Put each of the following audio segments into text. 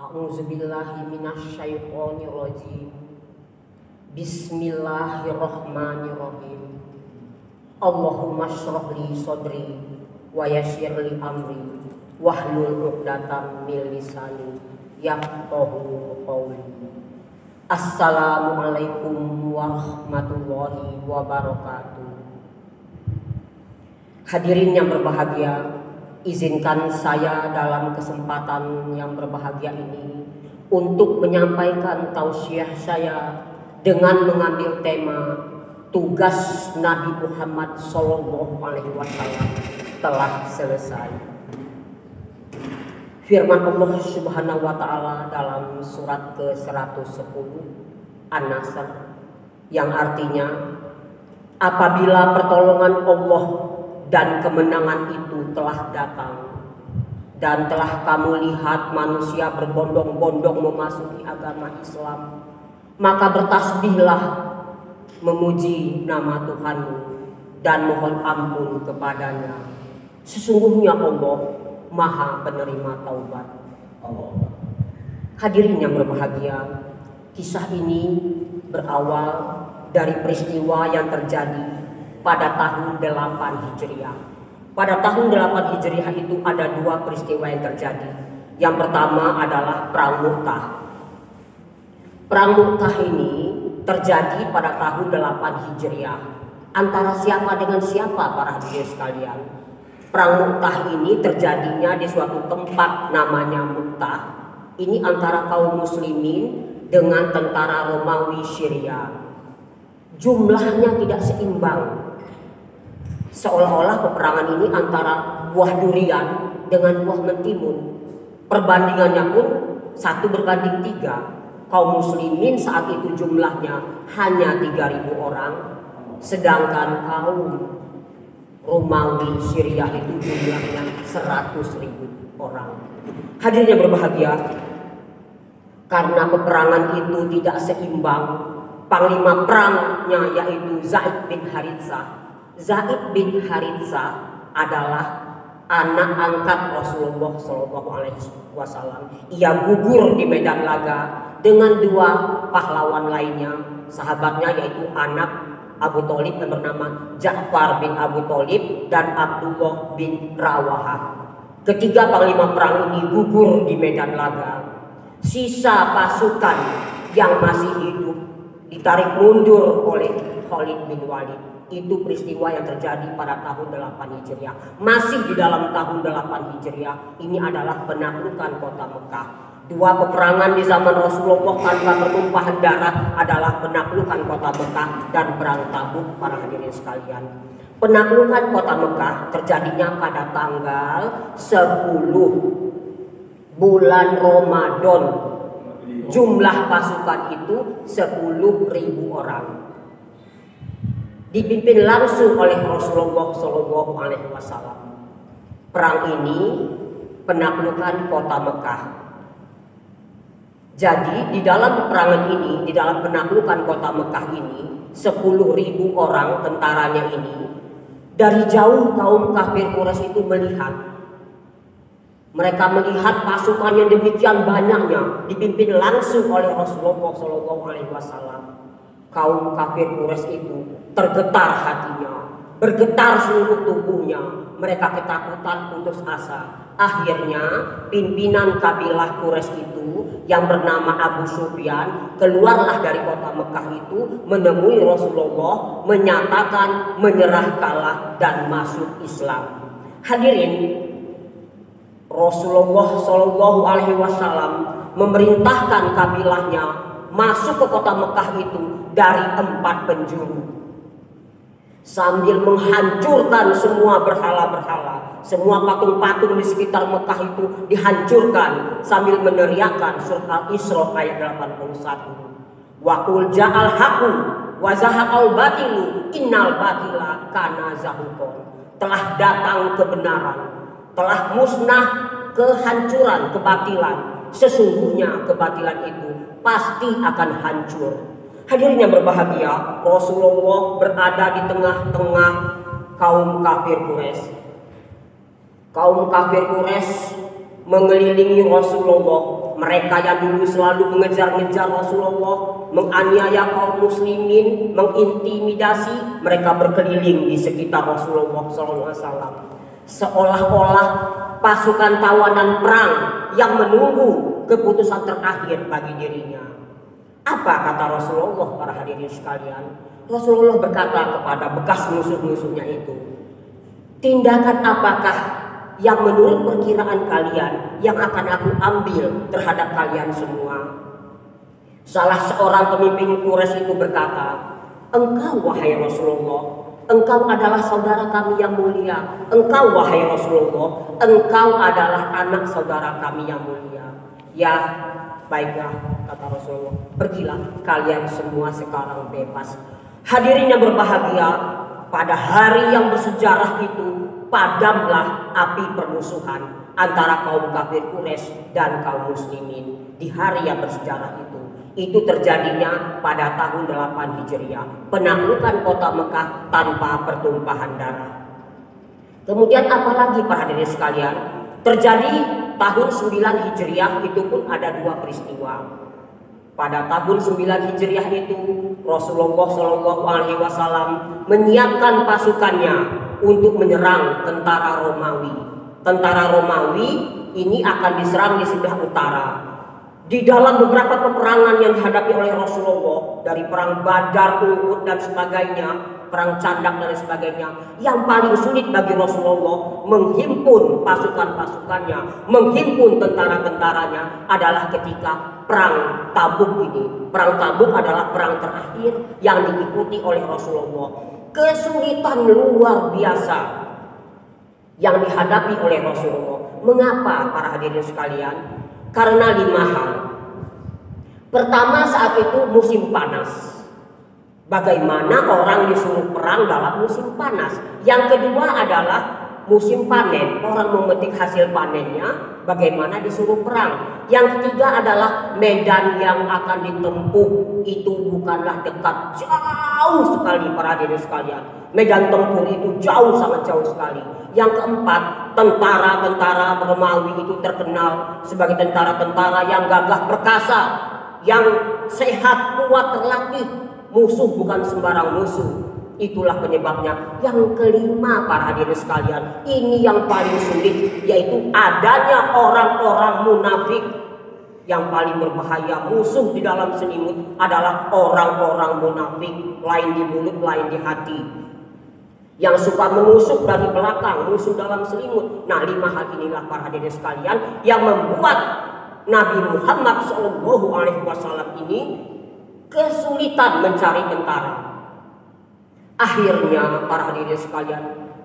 A'udzubillahi minasyaitonirrajim. Bismillahirrahmanirrahim. Allahumma shrah li sadri wa yassir li amri wahlul 'uqdatam min lisani yafqahu qawli. Assalamualaikum warahmatullahi wabarakatuh. Hadirin yang berbahagia, izinkan saya dalam kesempatan yang berbahagia ini untuk menyampaikan tausiah saya dengan mengambil tema tugas Nabi Muhammad SAW telah selesai. Firman Allah Subhanahu wa Ta'ala dalam surat ke-110 An-Nasr yang artinya, apabila pertolongan Allah dan kemenangan itu telah datang dan telah kamu lihat manusia berbondong-bondong memasuki agama Islam, maka bertasbihlah, memuji nama Tuhanmu dan mohon ampun kepadanya. Sesungguhnya Allah Maha penerima taubat. Hadirin yang berbahagia, kisah ini berawal dari peristiwa yang terjadi pada tahun 8 Hijriah. Pada tahun 8 Hijriah itu ada dua peristiwa yang terjadi. Yang pertama adalah Perang Mu'tah. Perang Mu'tah ini terjadi pada tahun 8 Hijriah. Antara siapa dengan siapa para hadirin sekalian? Perang Mu'tah ini terjadinya di suatu tempat namanya Mu'tah. Ini antara kaum muslimin dengan tentara Romawi Syria. Jumlahnya tidak seimbang. Seolah-olah peperangan ini antara buah durian dengan buah mentimun. Perbandingannya pun 1 berbanding 3. Kaum muslimin saat itu jumlahnya hanya 3.000 orang, sedangkan kaum Romawi Syria itu jumlahnya 100.000 orang. Hadirin yang berbahagia, karena peperangan itu tidak seimbang, panglima perangnya yaitu Zaid bin Haritsah. Zaid bin Haritsah adalah anak angkat Rasulullah SAW. Ia gugur di medan laga dengan 2 pahlawan lainnya, sahabatnya yaitu anak Abu Thalib yang bernama Ja'far bin Abu Thalib dan Abdullah bin Rawahah. Ketiga panglima perang ini gugur di medan laga. Sisa pasukan yang masih hidup ditarik mundur oleh Khalid bin Walid. Itu peristiwa yang terjadi pada tahun 8 Hijriah. Masih di dalam tahun 8 Hijriah, ini adalah penaklukan kota Mekah. Dua peperangan di zaman Rasulullah tanpa pertumpahan darah adalah penaklukan kota Mekah dan perang Tabuk para hadirin sekalian. Penaklukan kota Mekah terjadinya pada tanggal 10 bulan Ramadan. Jumlah pasukan itu 10.000 orang. Dipimpin langsung oleh Rasulullah SAW. Perang ini penaklukan kota Mekah. Jadi di dalam peperangan ini, di dalam penaklukan kota Mekah ini, 10.000 orang tentaranya ini, dari jauh kaum kafir Quraisy itu melihat. Mereka melihat pasukan yang demikian banyaknya dipimpin langsung oleh Rasulullah SAW. Kaum kafir Quraisy itu tergetar hatinya, bergetar seluruh tubuhnya. Mereka ketakutan, putus asa. Akhirnya pimpinan kabilah Quraisy itu yang bernama Abu Sufyan keluarlah dari kota Mekah itu menemui Rasulullah, menyatakan menyerah kalah dan masuk Islam. Hadirin, Rasulullah SAW memerintahkan kabilahnya masuk ke kota Mekah itu dari 4 penjuru, sambil menghancurkan semua berhala-berhala, semua patung-patung di sekitar Mekah itu dihancurkan, sambil meneriakkan surat Al-Isra ayat 81. Wa qul ja'al haqqu wa zahaqal batilu innal batila kana zahuqan. Telah datang kebenaran, telah musnah kehancuran, kebatilan. Sesungguhnya kebatilan itu pasti akan hancur. Hadirin yang berbahagia, Rasulullah berada di tengah-tengah kaum kafir Quraisy. Kaum kafir Quraisy mengelilingi Rasulullah. Mereka yang dulu selalu mengejar-ngejar Rasulullah, menganiaya kaum muslimin, mengintimidasi, mereka berkeliling di sekitar Rasulullah SAW. Seolah-olah pasukan tawanan perang yang menunggu keputusan terakhir bagi dirinya. Apa kata Rasulullah, para hadirin sekalian? Rasulullah berkata kepada bekas musuh-musuhnya itu, tindakan apakah yang menurut perkiraan kalian yang akan aku ambil terhadap kalian semua? Salah seorang pemimpin Quraisy itu berkata, engkau wahai Rasulullah, engkau adalah saudara kami yang mulia. Engkau wahai Rasulullah, engkau adalah anak saudara kami yang mulia. Ya, baiklah, kata Rasulullah, pergilah, kalian semua sekarang bebas. Hadirin yang berbahagia, pada hari yang bersejarah itu padamlah api permusuhan antara kaum kafir Quraisy dan kaum muslimin. Di hari yang bersejarah itu terjadinya pada tahun 8 Hijriah, penaklukan kota Mekah tanpa pertumpahan darah. Kemudian apalagi para hadirin sekalian, terjadi tahun 9 Hijriah itu pun ada dua peristiwa. Pada tahun 9 Hijriah itu Rasulullah SAW menyiapkan pasukannya untuk menyerang tentara Romawi. Tentara Romawi ini akan diserang di sebelah utara. Di dalam beberapa peperangan yang dihadapi oleh Rasulullah, dari perang Badar, Uhud dan sebagainya, perang Candak dan sebagainya, yang paling sulit bagi Rasulullah menghimpun pasukan-pasukannya, menghimpun tentara-tentaranya adalah ketika perang Tabuk ini. Perang Tabuk adalah perang terakhir yang diikuti oleh Rasulullah. Kesulitan luar biasa yang dihadapi oleh Rasulullah. Mengapa para hadirin sekalian? Karena 5 hal. Pertama, saat itu musim panas. Bagaimana orang disuruh perang dalam musim panas? Yang kedua adalah musim panen. Orang memetik hasil panennya, bagaimana disuruh perang? Yang ketiga adalah medan yang akan ditempuh itu bukanlah dekat, jauh sekali para hadirin sekalian. Medan tempur itu jauh, sangat jauh sekali. Yang keempat, tentara-tentara Romawi itu terkenal sebagai tentara-tentara yang gagah perkasa, yang sehat, kuat, terlatih. Musuh bukan sembarang musuh. Itulah penyebabnya. Yang kelima para hadirin sekalian, ini yang paling sulit, yaitu adanya orang-orang munafik. Yang paling berbahaya, musuh di dalam selimut adalah orang-orang munafik, lain di mulut, lain di hati, yang suka menusuk dari belakang, musuh dalam selimut. Nah, 5 hal inilah para hadirin sekalian yang membuat Nabi Muhammad SAW ini kesulitan mencari tentara. Akhirnya para hadirin sekalian,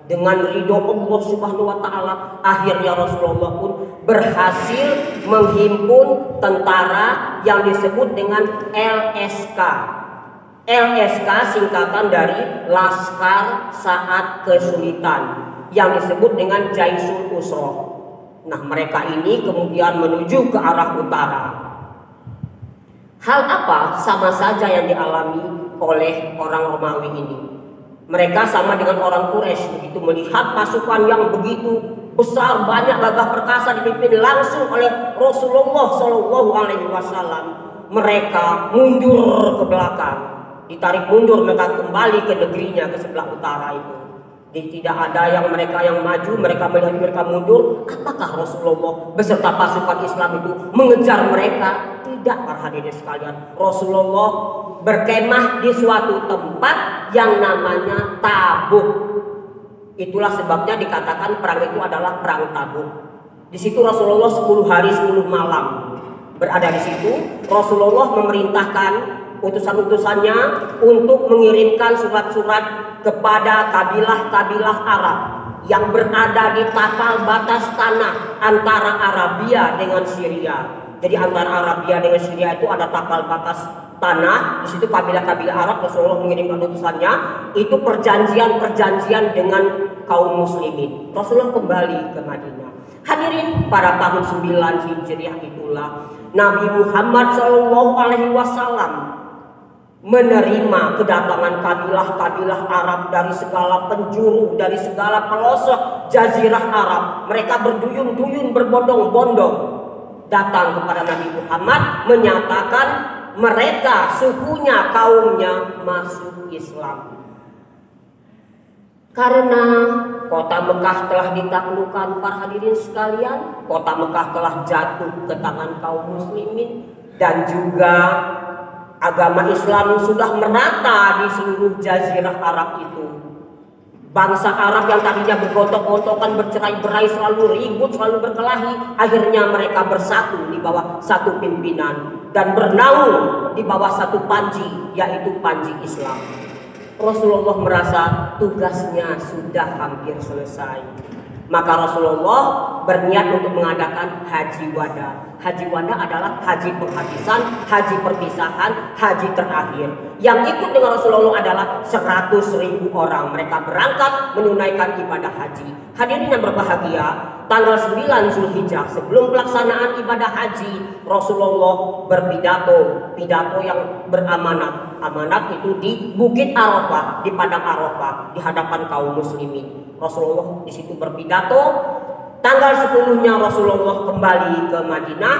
dengan ridho Allah Subhanahu wa taala, akhirnya Rasulullah pun berhasil menghimpun tentara yang disebut dengan LSK. LSK singkatan dari Laskar Saat Kesulitan, yang disebut dengan Jaisul Usroh. Nah, mereka ini kemudian menuju ke arah utara. Hal apa sama saja yang dialami oleh orang Romawi ini? Mereka sama dengan orang Quraisy, begitu melihat pasukan yang begitu besar, banyak, gagah perkasa dipimpin langsung oleh Rasulullah SAW, mereka mundur ke belakang, ditarik mundur, mereka kembali ke negerinya, ke sebelah utara itu. Tidak ada yang mereka yang maju, mereka melihat mereka mundur. Apakah Rasulullah beserta pasukan Islam itu mengejar mereka? Tidak, para hadirin sekalian. Rasulullah berkemah di suatu tempat yang namanya Tabuk. Itulah sebabnya dikatakan perang itu adalah perang Tabuk. Di situ Rasulullah 10 hari 10 malam berada di situ. Rasulullah memerintahkan utusan-utusannya untuk mengirimkan surat-surat kepada kabilah-kabilah Arab yang berada di tapal batas tanah antara Arabia dengan Syria. Jadi antara Arabia dengan Syria itu ada tapal batas tanah. Di situ kabilah-kabilah Arab, Rasulullah mengirimkan utusannya. Itu perjanjian dengan kaum muslimin. Rasulullah kembali ke Madinah. Hadirin, pada tahun 9 Hijriah itulah Nabi Muhammad SAW menerima kedatangan kabilah-kabilah Arab dari segala penjuru, dari segala pelosok jazirah Arab. Mereka berduyun-duyun, berbondong-bondong datang kepada Nabi Muhammad menyatakan mereka, sukunya, kaumnya masuk Islam. Karena kota Mekah telah ditaklukkan, para hadirin sekalian, kota Mekah telah jatuh ke tangan kaum muslimin, dan juga agama Islam sudah merata di seluruh jazirah Arab itu. Bangsa Arab yang tadinya bergontok-gontokan, bercerai-berai, selalu ribut, selalu berkelahi, akhirnya mereka bersatu di bawah satu pimpinan dan bernaung di bawah satu panji, yaitu panji Islam. Rasulullah merasa tugasnya sudah hampir selesai. Maka Rasulullah berniat untuk mengadakan haji wada. Haji wada adalah haji penghabisan, haji perpisahan, haji terakhir. Yang ikut dengan Rasulullah adalah 100.000 orang. Mereka berangkat menunaikan ibadah haji. Hadirin yang berbahagia, tanggal 9 Zulhijjah sebelum pelaksanaan ibadah haji, Rasulullah berpidato, pidato yang beramanat. Amanat itu di Bukit Arafah, di Padang Arafah, di hadapan kaum muslimin. Rasulullah di situ berpidato. Tanggal 10-nya Rasulullah kembali ke Madinah.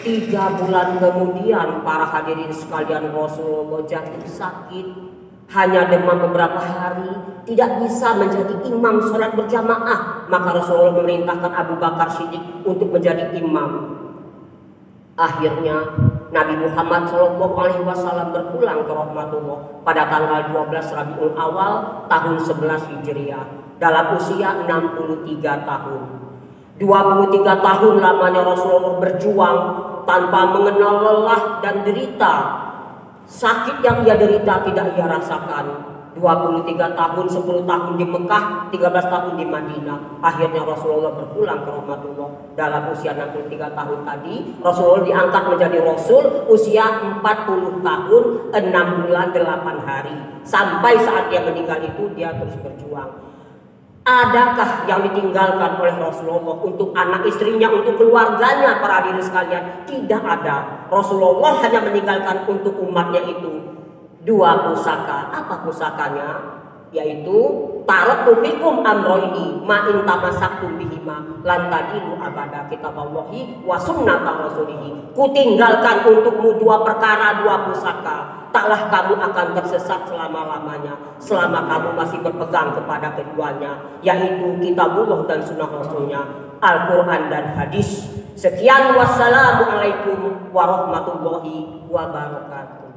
3 bulan kemudian, para hadirin sekalian, Rasulullah jatuh sakit. Hanya demam beberapa hari, tidak bisa menjadi imam sholat berjamaah. Maka Rasulullah memerintahkan Abu Bakar Siddiq untuk menjadi imam. Akhirnya Nabi Muhammad SAW berpulang ke rahmatullah pada tanggal 12 Rabiul Awal tahun 11 Hijriah dalam usia 63 tahun. 23 tahun lamanya Rasulullah berjuang tanpa mengenal lelah dan derita. Sakit yang ia derita tidak ia rasakan. 23 tahun, 10 tahun di Mekah, 13 tahun di Madinah. Akhirnya Rasulullah berpulang ke rahmatullah dalam usia 63 tahun tadi. Rasulullah diangkat menjadi Rasul usia 40 tahun, 6 bulan, 8 hari. Sampai saat dia meninggal itu dia terus berjuang. Adakah yang ditinggalkan oleh Rasulullah untuk anak istrinya, untuk keluarganya, para hadirin sekalian? Tidak ada. Rasulullah hanya meninggalkan untuk umatnya itu 2 pusaka. Apa pusakanya? Yaitu taraktu fikum amroini ma in tamasaktum bihima lan tadilu abada kitaballahi wa sunnata rasulihi. Kutinggalkan untukmu 2 perkara, 2 pusaka. Taklah kamu akan tersesat selama-lamanya selama kamu masih berpegang kepada keduanya, yaitu kitabullah dan sunnah rasulnya, Al-Quran dan hadis. Sekian, wassalamualaikum warahmatullahi wabarakatuh.